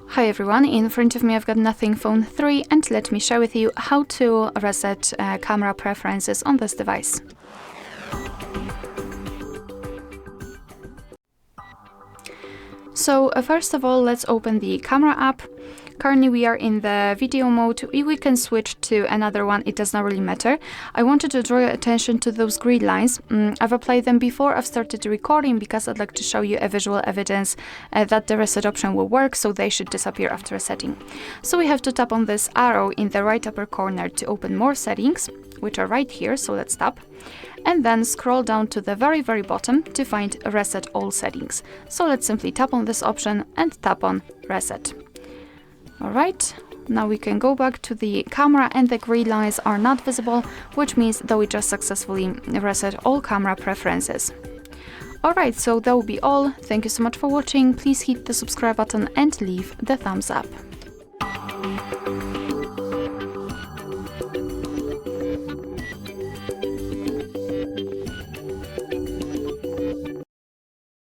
Hi everyone, in front of me I've got Nothing Phone 3 and let me share with you how to reset camera preferences on this device. So first of all, let's open the camera app. Currently we are in the video mode. We can switch to another one, it does not really matter. I wanted to draw your attention to those grid lines. I've applied them before I've started recording because I'd like to show you a visual evidence that the reset option will work, so they should disappear after resetting. So we have to tap on this arrow in the right upper corner to open more settings, which are right here, so let's tap. And then scroll down to the very bottom to find Reset All Settings. So let's simply tap on this option and tap on Reset. Alright, now we can go back to the camera and the grid lines are not visible, which means that we just successfully reset all camera preferences. Alright, so that will be all. Thank you so much for watching. Please hit the subscribe button and leave the thumbs up.